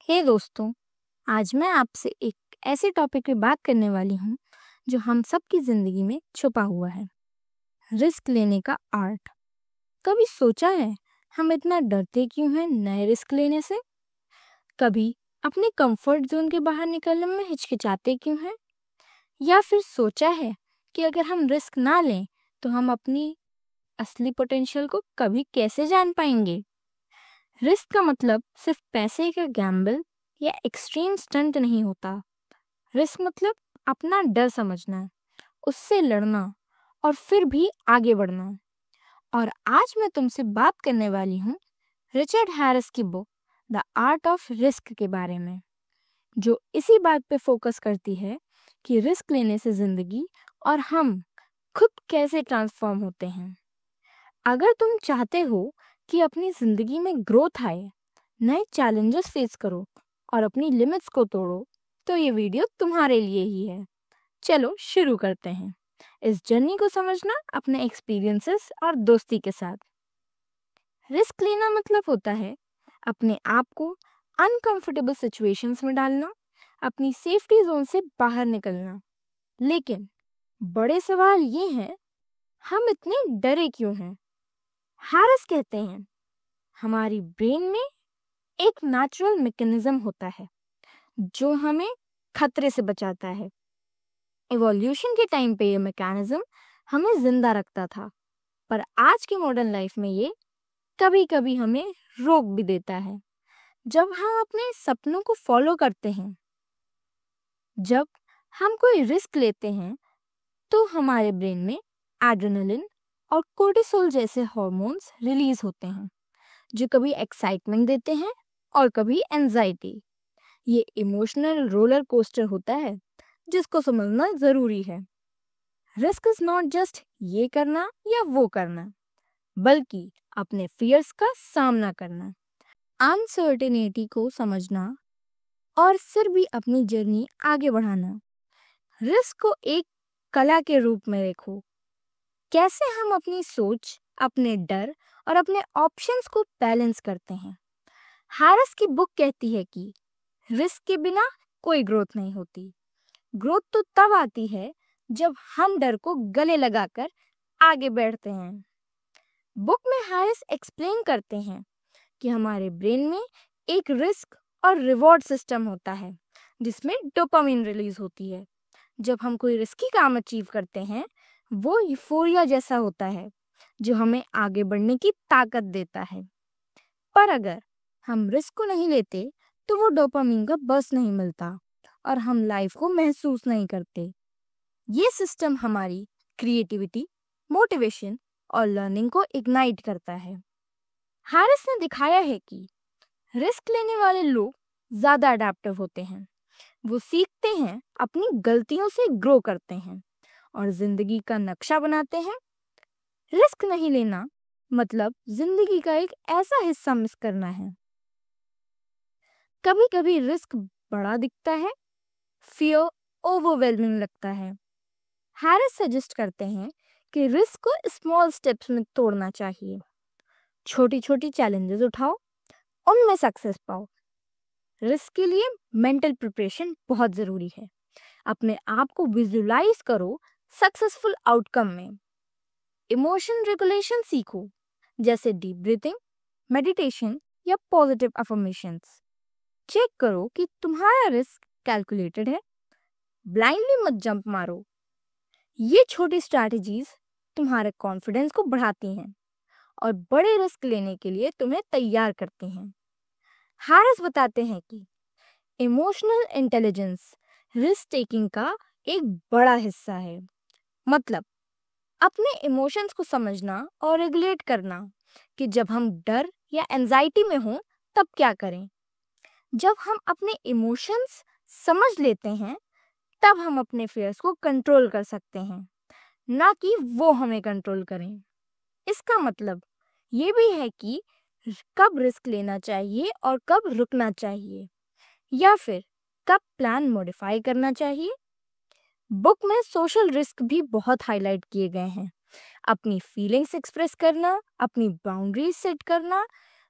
हे दोस्तों, आज मैं आपसे एक ऐसे टॉपिक पे बात करने वाली हूँ जो हम सबकी ज़िंदगी में छुपा हुआ है, रिस्क लेने का आर्ट। कभी सोचा है हम इतना डरते क्यों हैं नए रिस्क लेने से? कभी अपने कंफर्ट जोन के बाहर निकलने में हिचकिचाते क्यों हैं? या फिर सोचा है कि अगर हम रिस्क ना लें तो हम अपनी असली पोटेंशियल को कभी कैसे जान पाएंगे? रिस्क का मतलब सिर्फ पैसे का गैम्बल या एक्सट्रीम स्टंट नहीं होता। रिस्क मतलब अपना डर समझना, उससे लड़ना और फिर भी आगे बढ़ना। और आज मैं तुमसे बात करने वाली हूँ रिचर्ड हैरिस की book the art of risk के बारे में, जो इसी बात पे फोकस करती है कि रिस्क लेने से जिंदगी और हम खुद कैसे ट्रांसफॉर्म होते हैं। अगर तुम चाहते हो कि अपनी जिंदगी में ग्रोथ आए, नए चैलेंजेस फेस करो और अपनी लिमिट्स को तोड़ो, तो ये वीडियो तुम्हारे लिए ही है। चलो शुरू करते हैं इस जर्नी को समझना अपने एक्सपीरियंसेस और दोस्ती के साथ। रिस्क लेना मतलब होता है अपने आप को अनकंफर्टेबल सिचुएशंस में डालना, अपनी सेफ्टी जोन से बाहर निकलना। लेकिन बड़े सवाल ये हैं, हम इतने डरे क्यों हैं? हैरिस कहते हैं हमारी ब्रेन में एक नेचुरल मैकेनिज्म होता है जो हमें खतरे से बचाता है। इवोल्यूशन के टाइम पे ये मैकेनिज्म हमें जिंदा रखता था, पर आज की मॉडर्न लाइफ में ये कभी कभी हमें रोक भी देता है। जब हम अपने सपनों को फॉलो करते हैं, जब हम कोई रिस्क लेते हैं, तो हमारे ब्रेन में एड्रेनलिन और कोर्टिसोल जैसे हार्मोन्स रिलीज होते हैं जो कभी एक्साइटमेंट देते हैं और कभी एंजाइटी। ये इमोशनल रोलर कोस्टर होता है जिसको समझना जरूरी है। रिस्क इज नॉट जस्ट ये करना या वो करना, बल्कि अपने फियर्स का सामना करना, अनसर्टेनिटी को समझना और फिर भी अपनी जर्नी आगे बढ़ाना। रिस्क को एक कला के रूप में देखो, कैसे हम अपनी सोच, अपने डर और अपने ऑप्शंस को बैलेंस करते हैं। हैरिस की बुक कहती है कि रिस्क के बिना कोई ग्रोथ नहीं होती। ग्रोथ तो तब आती है जब हम डर को गले लगाकर आगे बढ़ते हैं। बुक में हैरिस एक्सप्लेन करते हैं कि हमारे ब्रेन में एक रिस्क और रिवॉर्ड सिस्टम होता है जिसमें डोपामिन रिलीज होती है। जब हम कोई रिस्की काम अचीव करते हैं, वो यूफोरिया जैसा होता है जो हमें आगे बढ़ने की ताकत देता है। पर अगर हम रिस्क को नहीं लेते तो वो डोपामिन का बस नहीं मिलता और हम लाइफ को महसूस नहीं करते। ये सिस्टम हमारी क्रिएटिविटी, मोटिवेशन और लर्निंग को इग्नाइट करता है। हैरिस ने दिखाया है कि रिस्क लेने वाले लोग ज्यादा अडेप्टिव होते हैं। वो सीखते हैं, अपनी गलतियों से ग्रो करते हैं और जिंदगी का नक्शा बनाते हैं। रिस्क नहीं लेना मतलब जिंदगी का एक ऐसा हिस्सा मिस करना है। कभी कभी रिस्क बड़ा दिखता है, फियर ओवरवेलमिंग लगता है। हैरिस सजेस्ट करते हैं कि रिस्क को स्मॉल स्टेप्स में तोड़ना चाहिए। छोटी छोटी चैलेंजेस उठाओ, उनमें सक्सेस पाओ। रिस्क के लिए मेंटल प्रिपरेशन बहुत जरूरी है। अपने आप को विजुलाइज करो सक्सेसफुल आउटकम में। इमोशन रेगुलेशन सीखो, जैसे डीप ब्रीथिंग, मेडिटेशन या पॉजिटिव अफर्मेशंस। चेक करो कि तुम्हारा रिस्क कैलकुलेटेड है। ब्लाइंडली मत जंप मारो। ये छोटी स्ट्रैटेजीज तुम्हारे कॉन्फिडेंस को बढ़ाती हैं और बड़े रिस्क लेने के लिए तुम्हें तैयार करती हैं। हैरिस बताते हैं कि इमोशनल इंटेलिजेंस रिस्क टेकिंग का एक बड़ा हिस्सा है। मतलब अपने इमोशंस को समझना और रेगुलेट करना कि जब हम डर या एंजाइटी में हों तब क्या करें। जब हम अपने इमोशंस समझ लेते हैं, तब हम अपने फियर्स को कंट्रोल कर सकते हैं, ना कि वो हमें कंट्रोल करें। इसका मतलब ये भी है कि कब रिस्क लेना चाहिए और कब रुकना चाहिए, या फिर कब प्लान मॉडिफाई करना चाहिए। बुक में सोशल रिस्क भी बहुत हाईलाइट किए गए हैं। अपनी फीलिंग्स एक्सप्रेस करना, अपनी बाउंड्रीज सेट करना,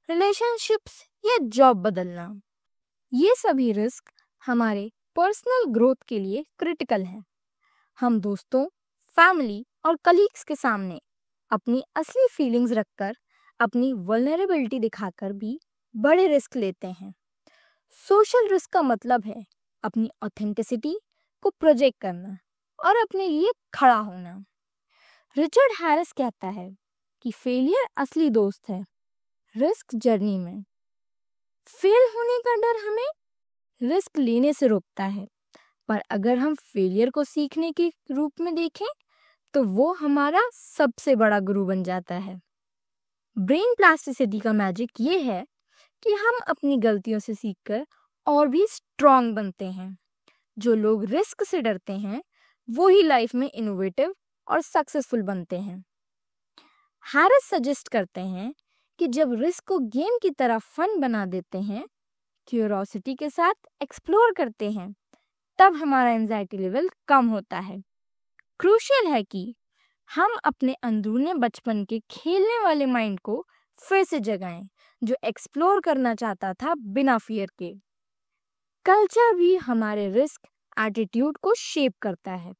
रिलेशनशिप्स या जॉब बदलना। ये सभी रिस्क हमारे पर्सनल ग्रोथ के लिए क्रिटिकल हैं। हम दोस्तों, फैमिली और कलीग्स के सामने अपनी असली फीलिंग्स रखकर, अपनी वल्नरेबिलिटी दिखाकर भी बड़े रिस्क लेते हैं। सोशल रिस्क का मतलब है अपनी ऑथेंटिसिटी को प्रोजेक्ट करना और अपने लिए खड़ा होना। रिचर्ड हैरिस कहता है कि फेलियर असली दोस्त है रिस्क जर्नी में। फेल होने का डर हमें रिस्क लेने से रोकता है, पर अगर हम फेलियर को सीखने के रूप में देखें तो वो हमारा सबसे बड़ा गुरु बन जाता है। ब्रेन प्लास्टिसिटी का मैजिक ये है कि हम अपनी गलतियों से सीखकर और भी स्ट्रांग बनते हैं। जो लोग रिस्क से डरते हैं वो ही लाइफ में इनोवेटिव और सक्सेसफुल बनते हैं। हैरिस सजेस्ट करते हैं कि जब रिस्क को गेम की तरह फन बना देते हैं, क्यूरियोसिटी के साथ एक्सप्लोर करते हैं, तब हमारा एंजाइटी लेवल कम होता है। क्रूशियल है कि हम अपने अंदरूनी बचपन के खेलने वाले माइंड को फिर से जगाएं, जो एक्सप्लोर करना चाहता था बिना फियर के। कल्चर भी हमारे रिस्क एटीट्यूड को शेप करता है।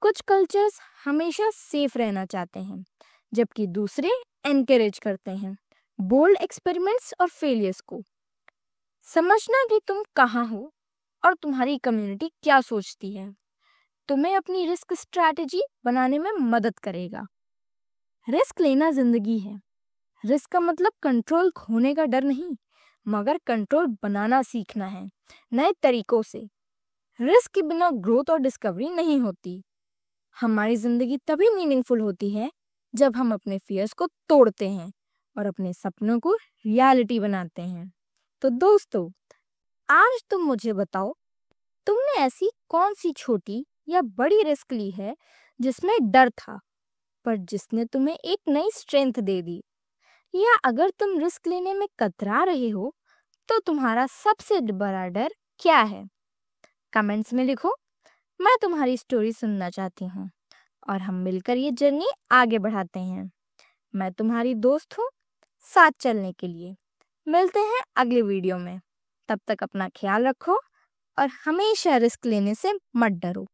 कुछ कल्चर्स हमेशा सेफ रहना चाहते हैं, जबकि दूसरे एनकरेज करते हैं बोल्ड एक्सपेरिमेंट्स और फेलियर्स को। समझना कि तुम कहाँ हो और तुम्हारी कम्युनिटी क्या सोचती है तुम्हें अपनी रिस्क स्ट्रैटेजी बनाने में मदद करेगा। रिस्क लेना जिंदगी है। रिस्क का मतलब कंट्रोल खोने का डर नहीं, मगर कंट्रोल बनाना सीखना है नए तरीकों से। रिस्क के बिना ग्रोथ और डिस्कवरी नहीं होती। हमारी जिंदगी तभी मीनिंगफुल होती है जब हम अपने फियर्स को तोड़ते हैं और अपने सपनों को रियलिटी बनाते हैं। तो दोस्तों, आज तुम मुझे बताओ, तुमने ऐसी कौन सी छोटी या बड़ी रिस्क ली है जिसमें डर था पर जिसने तुम्हें एक नई स्ट्रेंथ दे दी? या अगर तुम रिस्क लेने में कतरा रहे हो तो तुम्हारा सबसे बड़ा डर क्या है? कमेंट्स में लिखो। मैं तुम्हारी स्टोरी सुनना चाहती हूँ और हम मिलकर ये जर्नी आगे बढ़ाते हैं। मैं तुम्हारी दोस्त हूँ, साथ चलने के लिए। मिलते हैं अगले वीडियो में। तब तक अपना ख्याल रखो और हमेशा रिस्क लेने से मत डरो।